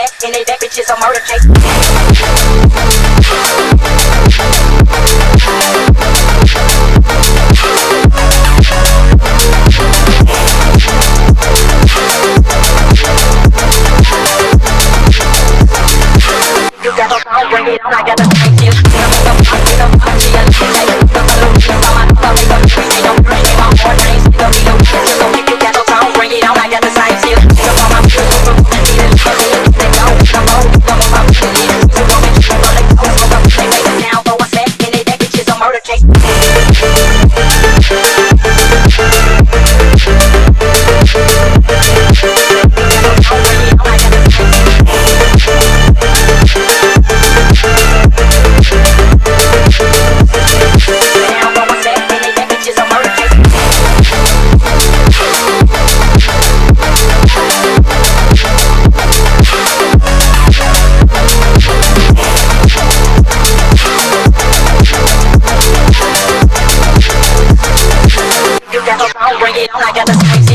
set, and that bitch is a murder case. You got a phone, bring it on, I got the same shit. Bring it on, I got the